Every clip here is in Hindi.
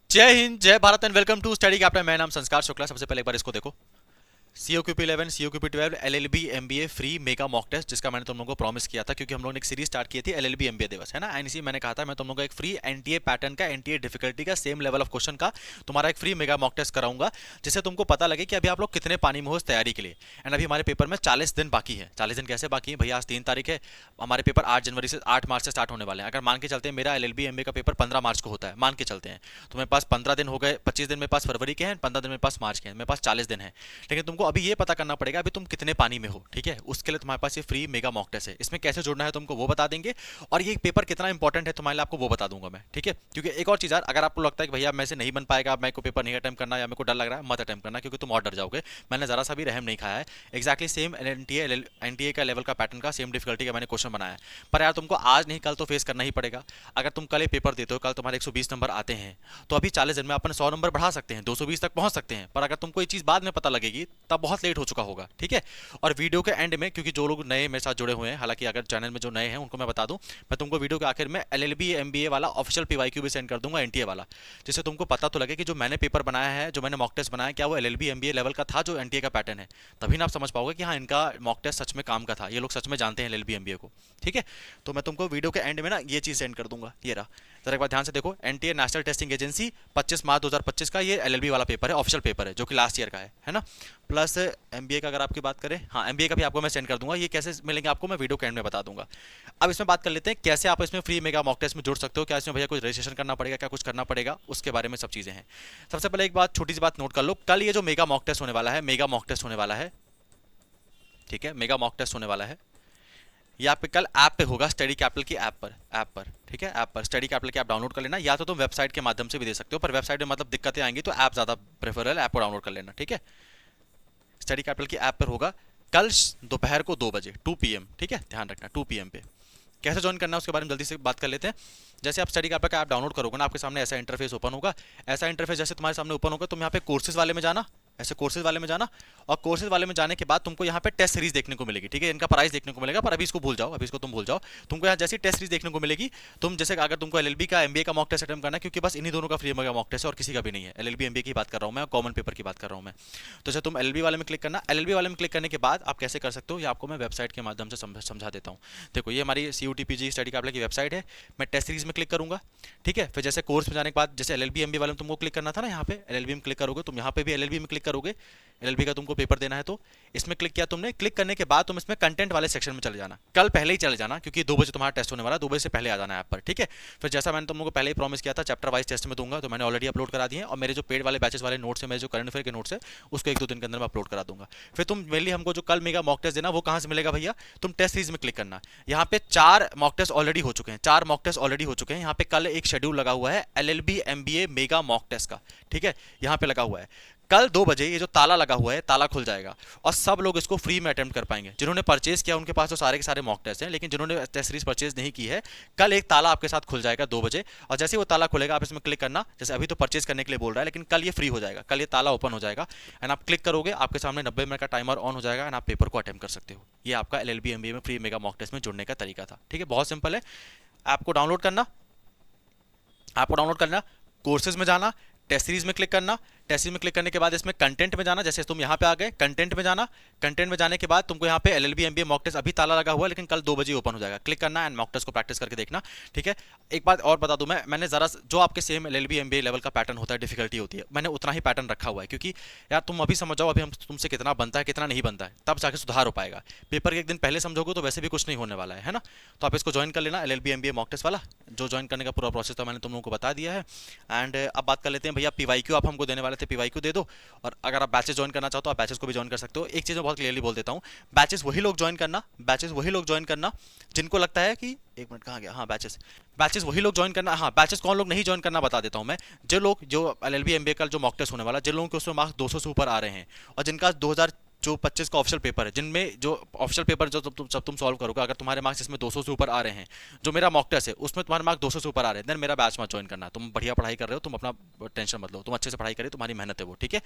जय हिंद, जय Bharat and welcome to Study Captain. मेरा नाम संस्कार शुक्ला। सबसे पहले एक बार इसको देखो। COQP 11, COQP 12, LLB MBA free mega mock test, जिसका मैंने तुम लोगों को प्रॉमिस किया था, क्योंकि हम लोगों ने एक सीरीज स्टार्ट की थी LLB MBA दिवस, है ना। एंड इसी मैंने कहा था मैं तुम लोगों को एक फ्री NTA पैटर्न का, NTA डिफिकल्टी का, सेम लेवल ऑफ क्वेश्चन का तुम्हारा एक फ्री मेगा मॉक टेस्ट कराऊंगा, जिससे तुमको पता लगे कि अभी आप लोग कितने पानी में हो इस तैयारी के लिए। एंड अभी हमारे पेपर में 40 दिन बाकी है। 40 दिन कैसे बाकी है भैया? आज 3 तारीख है। हमारे पेपर 8 जनवरी से 8 मार्च से स्टार्ट होने वाले हैं। अगर मान के चलते हैं मेरा LLB MBA का पेपर 15 मार्च को होता है, मान के चलते हैं, तो मेरे पास 15 दिन हो गए। 25 दिन मेरे पास फरवरी के हैं, 15 दिन मेरे पास मार्च के हैं, मेरे पास 40 दिन है। लेकिन तुमको अभी ये पता करना पड़ेगा अभी तुम कितने पानी में हो, ठीक है। उसके लिए तुम्हारे पास ये फ्री मेगा मॉक टेस्ट है। इसमें कैसे जुड़ना है तुमको वो बता देंगे, और ये पेपर कितना इंपॉर्टेंट है तुम्हारे लिए आपको वो बता दूंगा मैं, ठीक है। क्योंकि एक और चीज यार, अगर आपको लगता है कि भैया मेरे से नहीं बन पाएगा, मेरे को पेपर नहीं अटेम्प्ट करना, या मेरे को डर लग रहा है, मत अटेम्प्ट करना, क्योंकि तुम और डर जाओगे। मैंने जरा सा भी रहम नहीं खाया है। एक्जैक्टली सेम NTA का लेवल का पैटर्न का, सेम डिफिकल्टी का मैंने क्वेश्चन बनाया है। पर यार तुमको आज नहीं कल तो फेस करना ही पड़ेगा। अगर तुम कल ये पेपर देते हो, कल तुम्हारे 120 नंबर आते हैं, तो अभी 40 दिन में अपन 100 नंबर बढ़ा सकते हैं, 220 तक पहुंच सकते हैं। पर अगर तुमको ये चीज बाद में पता लगेगी तब बहुत लेट हो चुका होगा, ठीक है। और वीडियो के एंड में, क्योंकि जो लोग नए मेरे साथ जुड़े हुए हैं, हालांकि अगर चैनल में जो नए हैं उनको मैं बता दूं, मैं तुमको वीडियो के आखिर में LLB MBA वाला ऑफिशियल PYQ भी सेंड कर दूंगा, NTA वाला, जिससे तुमको पता तो लगे कि जो मैंने पेपर बनाया है, जो मैंने मॉक टेस्ट बनाया, क्या वो LLB MBA लेवल का था जो NTA का पैटर्न है। तभी ना आप समझ पाओगे कि हाँ, इनका मॉक टेस्ट सच में काम का था, ये लोग सच में जानते हैं LLB MBA को, ठीक है। तो मैं तुमको वीडियो के एंड में ना ये चीज सेंड कर दूंगा। ये रहा, जरा एक बार ध्यान से देखो। NTA नेशनल टेस्टिंग एजेंसी 25 मार्च 2025 का ये LLB वाला पेपर है, ऑफिशियल पेपर है, जो कि लास्ट ईयर का है ना। प्लस MBA का अगर आपकी बात करें, हाँ MBA का भी आपको मैं सेंड कर दूंगा। ये कैसे मिलेंगे आपको मैं वीडियो के एंड में बता दूंगा। अब इसमें बात कर लेते हैं कैसे आप इसमें फ्री मेगा मॉक टेस्ट में जुड़ सकते हो। क्या इसमें भैया कुछ रजिस्ट्रेशन करना पड़ेगा, क्या कुछ करना पड़ेगा, उसके बारे में सब चीजें हैं। सबसे पहले एक बात, छोटी सी बात नोट कर लो। कल ये जो मेगा मॉक टेस्ट होने वाला है, मेगा मॉक टेस्ट होने वाला है, ठीक है, मेगा मॉक टेस्ट होने वाला है। ये आप पे कल ऐप पे होगा, स्टडी कैपिटल की ऐप पर, ठीक है। ऐप पर स्टडी कैपिटल की ऐप डाउनलोड कर लेना, या तो तुम वेबसाइट के माध्यम से भी दे सकते हो, पर वेबसाइट में मतलब दिक्कतें आएंगी, तो ऐप ज्यादा प्रेफरेबल है, ऐप को डाउनलोड कर लेना, ठीक है। स्टडी कैपिटल की ऐप पर होगा कल दोपहर को 2 बजे, 2 PM, ठीक है, ध्यान रखना 2 PM पे। कैसे ज्वाइन करना है उसके बारे में जल्दी से बात कर लेते हैं। जैसे आप स्टडी कैपिटल का ऐप डाउनलोड करोगे ना, आपके सामने ऐसा इंटरफेस ओपन होगा। ऐसा इंटरफेस जैसे तुम्हारे सामने ओपन होगा, तुम यहाँ पे कोर्सेज वाले में जाना, ऐसे कोर्सेज वाले में जाना, और कोर्सेज वाले में जाने के बाद तुमको यहाँ पे टेस्ट सीरीज देखने को मिलेगी, ठीक है। इनका प्राइस देखने को मिलेगा, पर अभी इसको भूल जाओ, अभी इसको तुम भूल जाओ। तुमको यहाँ जैसी टेस्ट सीरीज देखने को मिलेगी, तुम जैसे अगर तुमको LLB का MBA का मॉक टेस्ट अटेम्प्ट करना है, क्योंकि बस इन्हीं दोनों का फ्री मॉक टेस्ट है और किसी का भी नहीं है। LLB MBA की बात कर रहा हूँ मैं, कॉमन पेपर की बात कर रहा हूँ मैं। तो जैसे तुम LLB वाले में क्लिक करना, LLB वाले में क्लिक करने के बाद आप कैसे कर सकते हो, ये आपको मैं वेबसाइट के माध्यम से समझा देता हूँ। देखो, ये हमारी CUTPG स्टडी कैपिटल की वेबसाइट है। मैं टेस्ट सीरीज में क्लिक करूंगा, ठीक है। फिर जैसे कोर्स में जाने के बाद, जैसे LLB MBA वाले में तुमको क्लिक करना था ना, यहाँ पे LLB में क्लिक करोगे, तुम यहाँ पे भी LLB में क्लिक करोगे। LLB का तुमको पेपर देना है, तो इसमें क्लिक किया तुमने। क्लिक करने के बाद तुम इसमें कंटेंट वाले सेक्शन में चले जाना। कल पहले ही चले जाना, क्योंकि 2 बजे तुम्हारा टेस्ट होने वाला है, 2 बजे से पहले आ जाना है ऐप पर, ठीक है। फिर जैसा मैंने तुम लोगों को पहले ही प्रॉमिस किया था, चैप्टर वाइज टेस्ट में दूंगा, तो मैंने ऑलरेडी अपलोड करा दिए हैं। और मेरे जो पेड वाले बैचेस वाले नोट्स है, मेरे जो करंट अफेयर के नोट्स है, उसको 1-2 दिन के अंदर मैं अपलोड करा दूंगा। फिर तुम मेनली हमको जो कल मेगा मॉक टेस्ट देना, वो कहाँ से मिलेगा भैया? तुम टेस्ट सीरीज में क्लिक करना। यहाँ पे 4 मॉक टेस्ट ऑलरेडी हो चुके हैं, 4 मॉक टेस्ट ऑलरेडी हो चुके हैं। यहाँ पे कल एक शेड्यूल लगा हुआ है LLB MBA mega mock test का, ठीक है, यहाँ पे लगा हुआ है। कल 2 बजे ये जो ताला लगा हुआ है, ताला खुल जाएगा, और सब लोग इसको फ्री में अटेम्प्ट कर पाएंगे। जिन्होंने परचेज किया उनके पास तो सारे के सारे मॉक टेस्ट हैं, लेकिन जिन्होंने टेस्ट सीरीज परचेज नहीं की है, कल एक ताला आपके साथ खुल जाएगा 2 बजे। और जैसे वो ताला खुलेगा, आप इसमें क्लिक करना। जैसे अभी तो परचेज करने के लिए बोल रहा है, लेकिन कल ये फ्री हो जाएगा, कल ये ताला ओपन हो जाएगा। एंड आप क्लिक करोगे, आपके सामने 90 मिनट का टाइमर ऑन हो जाएगा, एंड आप पेपर को अटेम्प्ट कर सकते हो। ये आपका LLB MBA में फ्री मेगा मॉक टेस्ट में जुड़ने का तरीका था, ठीक है। बहुत सिंपल है। ऐप को डाउनलोड करना, कोर्सेज में जाना, टेस्ट सीरीज में क्लिक करना। टेस्ट सीरीज में क्लिक करने के बाद इसमें कंटेंट में जाना। जैसे तुम यहाँ पे आ गए, कंटेंट में जाना। कंटेंट में जाने के बाद तुमको यहाँ पे LLB MBA मॉक टेस्ट, अभी ताला लगा हुआ है, लेकिन कल 2 बजे ओपन हो जाएगा। क्लिक करना एंड मॉक टेस्ट को प्रैक्टिस करके देखना, ठीक है। एक बात और बता दूं, मैंने जरा जो आपके सेम LLB MBA लेवल का पैटर्न होता है, डिफिकल्टी होती है, मैंने उतना ही पैटर्न रखा हुआ है। क्योंकि यार तुम अभी समझ जाओ अभी हम तुमसे कितना बनता है कितना नहीं बनता है, तब जाके सुधार हो पाएगा। पेपर के एक दिन पहले समझोगे तो वैसे भी कुछ नहीं होने वाला है ना। तो आप इसको ज्वाइन कर लेना, LLB MBA मॉक टेस्ट वाला। जो ज्वाइन करने का पूरा प्रोसेस था मैंने तुम लोगों को बता दिया है। एंड अब बात कर लेते हैं भैया, PYQ आप हमको देने वाले थे, PYQ दे दो। और अगर आप बैचेस ज्वाइन करना चाहो तो आप बैचेस को भी ज्वाइन कर सकते हो। एक चीज़ मैं बहुत क्लियरली बोल देता हूँ, बैचेस वही लोग ज्वाइन करना जिनको लगता है कि, एक मिनट कहाँ गया, हाँ बैचेस वही लोग ज्वाइन करना। हाँ, बैचेस कौन लोग नहीं ज्वाइन करना बता देता हूँ मैं। जो LLB MBA का जो मॉक टेस्ट होने वाला, जिन लोगों के उसमें मार्क्स 200 से ऊपर आ रहे हैं, और जिनका जो 25 का ऑफिशियल पेपर है, जिनमें जो ऑफिशियल पेपर जो जब तुम सॉल्व करोगे, अगर तुम्हारे मार्क्स इसमें 200 से ऊपर आ रहे हैं, जो मेरा मॉक टेस्ट है उसमें तुम्हारे मार्क्स 200 से ऊपर आ रहे हैं, देन मेरा बैच मत ज्वाइन करना। तुम बढ़िया पढ़ाई कर रहे हो, तुम अपना टेंशन मत लो, तुम अच्छे से पढ़ाई करिए, तुम्हारी मेहनत है वो, ठीक है।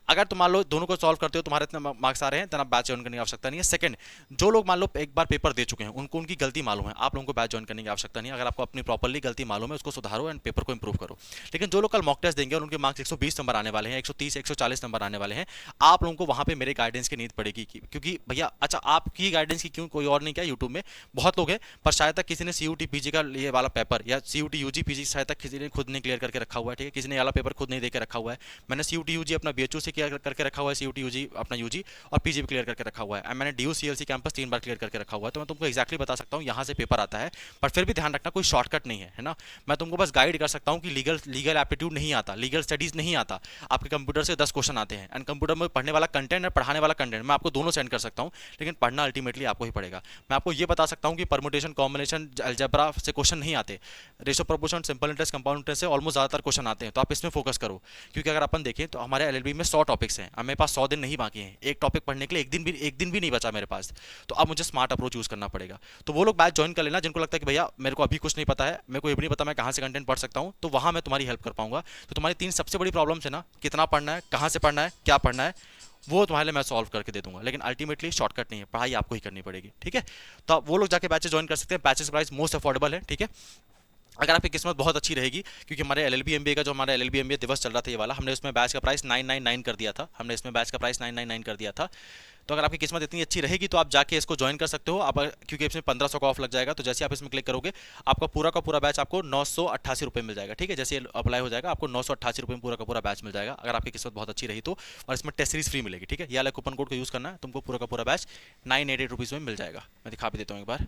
अगर तुम मान लो दोनों को सॉल्व करते हो, तुम्हारे इतने मार्क्स आ रहे हैं, देन आप बैच ज्वाइन करने की आवश्यकता नहीं है। सेकंड, जो लोग मान लो एक बार पेपर दे चुके हैं, उनको उनकी गलती मालूम है, आप लोगों को बैच ज्वाइन करने की आवश्यकता नहीं है। अगर आपको अपनी प्रॉपर्ली गलती मालूम है, उसको सुधारो एंड पेपर को इंप्रूव करो। लेकिन जो लोग कल मॉक टेस्ट देंगे और उनके मार्क्स 120 नंबर आने वाले हैं, 130 140 नंबर आने वाले हैं, आप लोगों को वहां पे मेरे गाइडेंस की नीड पड़ेगी, क्योंकि भैया अच्छा आपकी गाइडेंस की क्यों, कोई और नहीं, क्या यूट्यूब में बहुत लोग हैं, पर शायद तक किसी ने CUT PG का ये वाला पेपर या CUT UG PG शायद तक किसी ने खुद नहीं क्लियर करके रखा हुआ है, ठीक है। किसी ने ये वाला पेपर खुद नहीं देके रखा हुआ है। मैंने CUT UG अपना BHU से क्लियर करके रखा हुआ है, CUT UG अपना UG और PG भी क्लियर करके रखा हुआ है। मैंने DU CLC कैंपस 3 बार क्लियर करके रखा हुआ है। तो मैं तुमको एक्जैक्टली बता सकता हूँ यहाँ से पेपर आता है, पर फिर भी ध्यान रखना कोई शॉर्टकट नहीं है ना। मैं तुमको बस गाइड कर सकता हूँ कि लीगल एप्टीट्यूड नहीं आता, लीगल स्टडीज नहीं आता। आपके कंप्यूटर से 10 क्वेश्चन आते हैं, एंड कंप्यूटर में पढ़ने वाला कंटेंट और पढ़ाने वाला कंटेंट मैं आपको दोनों सेंड कर सकता हूँ, लेकिन पढ़ना अल्टीमेटली आपको ही पड़ेगा। मैं आपको ये बता सकता हूँ कि परमुटेशन, कॉम्बिनेशन, अलजेब्रा से क्वेश्चन नहीं आते, ratio proportion, simple interest, compound interest से ऑलमोस्ट ज़्यादातर क्वेश्चन आते हैं। तो आप इसमें फोकस करो, क्योंकि अगर अपन देखें तो हमारे LLB में 100 टॉपिक्स हैं, मेरे पास 100 दिन नहीं बाकी हैं। एक टॉपिक पढ़ने के लिए एक दिन भी नहीं बचा मेरे पास। तो अब मुझे स्मार्ट अप्रोच यूज़ करना पड़ेगा। तो वो लोग बैच ज्वाइन कर लेना जिनको लगता है कि भैया मेरे को अभी कुछ नहीं पता है, मेरे को ये भी नहीं पता मैं कहाँ से कंटेंट पढ़ सकता हूँ, तो वहाँ मैं तुम्हारी हेल्प कर पाऊंगा। तो तुम्हारी 3 सबसे बड़ी प्रॉब्लम्स है ना, कितना पढ़ना है, कहाँ से पढ़ना है, क्या पढ़ना है, वो तुम्हारे लिए मैं सॉल्व करके दे दूंगा। लेकिन अल्टीमेटली शॉर्टकट नहीं है, पढ़ाई आपको ही करनी पड़ेगी, ठीक है। तो आप वो लोग जाके बैचेस ज्वाइन कर सकते हैं, बैचेस प्राइस मोस्ट अफोर्डेबल है, ठीक है। अगर आपकी किस्मत बहुत अच्छी रहेगी, क्योंकि हमारे LLB MBA का जो हमारा LLB MBA दिवस चल रहा था ये वाला, हमने उसमें बैच का प्राइस 999 कर दिया था, हमने इसमें बैच का प्राइस 999 कर दिया था। तो अगर आपकी किस्मत इतनी अच्छी रहेगी तो आप जाके इसको ज्वाइन कर सकते हो आप, क्योंकि इसमें 1500 का ऑफ लग जाएगा। तो जैसे आप इसमें क्लिक करोगे, आपका पूरा का पूरा बैच आपको 988 रुपये मिल जाएगा, ठीक है। जैसे अप्लाई हो जाएगा आपको 988 रुपये में पूरा का पूरा बैच मिल जाएगा, अगर आपकी किस्मत बहुत अच्छी रही तो। और इसमें टेस्ट सीरीज फ्री मिलेगी, ठीक है। ये वाला कूपन कोड को यूज़ करना है, तुमको पूरा का पूरा बैच 988 रुपीज़ में मिल जाएगा। मैं दिखा भी देता हूँ एक बार,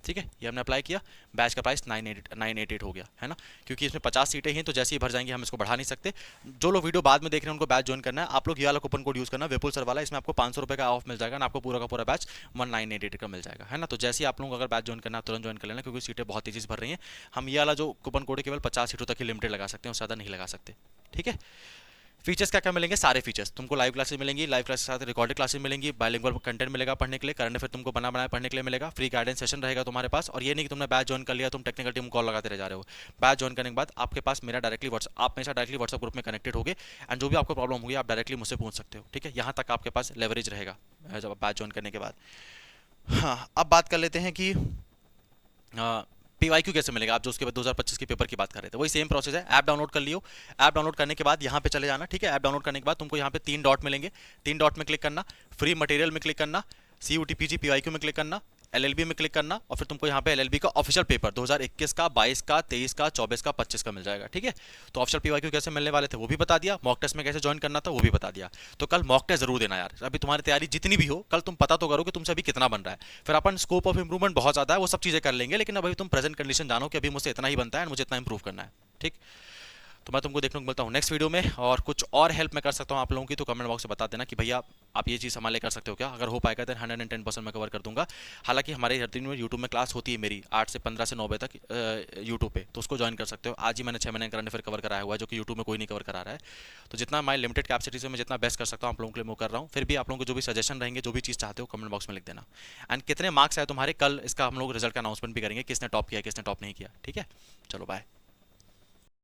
ठीक है। ये हमने अप्लाई किया, बैच का प्राइस 988 हो गया, है ना। क्योंकि इसमें 50 सीटें हैं, तो जैसे ही भर जाएंगे हम इसको बढ़ा नहीं सकते। जो लोग वीडियो बाद में देख रहे हैं उनको बैच ज्वाइन करना है, आप लोग ये वाला कूपन कोड यूज़ करना, विपुल सर वाला, इसमें आपको 500 रुपये का ऑफ मिल जाएगा ना, आपको पूरा का पूरा बैच 1988 का मिल जाएगा, है ना। तो जैसे ही आप लोग अगर बैच ज्वाइन करना है तुरंत ज्वाइन कर लेना, क्योंकि सीटें बहुत तेज़ी से भर रही हैं। हम ये वाला जो कूपन कोड है केवल 50 सीटों तक ही लिमिटेड लगा सकते हैं, उससे ज़्यादा नहीं लगा सकते, ठीक है। फीचर्स क्या क्या मिलेंगे, सारे फीचर्स तुमको लाइव क्लासेस मिलेंगी, लाइव क्लास के साथ रिकॉर्डेड क्लासेस मिलेंगी, बाइलिंगुअल कंटेंट मिलेगा पढ़ने के लिए, करंट अफेयर तुमको बना बनाया पढ़ने के लिए मिलेगा, फ्री गाइडेंस सेशन रहेगा तुम्हारे पास। और ये नहीं कि तुमने बैच ज्वाइन कर लिया तुम टेक्निकल टीम कॉल लगाते रह जा रहे हो। बैच ज्वाइन करने के बाद आपके पास मेरा डायरेक्टली व्हाट्सअप, आप मेरे साथ डायरेक्टली व्हाट्सअप ग्रुप में कनेक्टेड होगे, एंड जो भी आपको प्रॉब्लम होगी आप डायरेक्टली मुझसे पूछ सकते हो, ठीक है। यहाँ तक आपके पास लेवरेज रहेगा जब बैच ज्वाइन करने के बाद। हाँ, अब बात कर लेते हैं कि PYQ कैसे मिलेगा। आप जो उसके बाद 2025 के पेपर की बात कर रहे थे, वही सेम प्रोसेस है। ऐप डाउनलोड कर लियो, ऐप डाउनलोड करने के बाद यहाँ पे चले जाना, ठीक है। ऐप डाउनलोड करने के बाद तुमको यहाँ पे 3 डॉट मिलेंगे, 3 डॉट में क्लिक करना, फ्री मटेरियल में क्लिक करना, CUT PG PYQ में क्लिक करना, LLB में क्लिक करना, और फिर तुमको यहाँ पे LLB का ऑफिशियल पेपर 2021 का, 22 का, 23 का, 24 का, 25 का मिल जाएगा, ठीक है। तो ऑफिशियल PYQ कैसे मिलने वाले थे वो भी बता दिया, मॉक टेस्ट में कैसे ज्वाइन करना था वो भी बता दिया। तो कल मॉक टेस्ट जरूर देना यार, अभी तुम्हारी तैयारी जितनी भी हो, कल तुम पता तो करो कि तुमसे अभी कितना बन रहा है। फिर अपन स्कोप ऑफ इंप्रूवमेंट बहुत ज़्यादा है, वो सब चीज़ें कर लेंगे, लेकिन अभी तुम प्रेजेंट कंडीशन जानो कि अभी मुझसे इतना ही बनता है, मुझे इतना इंप्रूव करना है, ठीक। तो मैं तुमको देखने को मिलता हूँ नेक्स्ट वीडियो में, और कुछ और हेल्प मैं कर सकता हूँ आप लोगों की तो कमेंट बॉक्स में बता देना कि भैया आप ये चीज़ हमारे कर सकते हो क्या। अगर हो पाएगा तो 110% मैं कवर कर दूंगा। हालांकि हमारे हर दिन में यूट्यूब में क्लास होती है मेरी 8 से 15 से 9 बजे तक यूट्यूब पे, तो उसको ज्वाइन कर सकते हो। आज ही मैंने 6 महीने करंट अफेयर कवर कराया हुआ है, जो कि यूट्यूब में कोई नहीं कवर करा रहा है। तो जितना मैं लिमिटेड कैपेसिटी से मैं जितना बेस्ट कर सकता हूँ आप लोगों के लिए वो कर रहा हूँ। फिर भी आप लोगों को जो भी सजेशन रहेंगे, जो भी चीज़ चाहते हो कमेंट बॉक्स में लिख देना। एंड कितने मार्क्स आए तुम्हारे, कल इसका हम लोग रिजल्ट का अनाउंसमेंट भी करेंगे, किसने टॉप किया किसने टॉप नहीं किया, ठीक है। चलो बाय।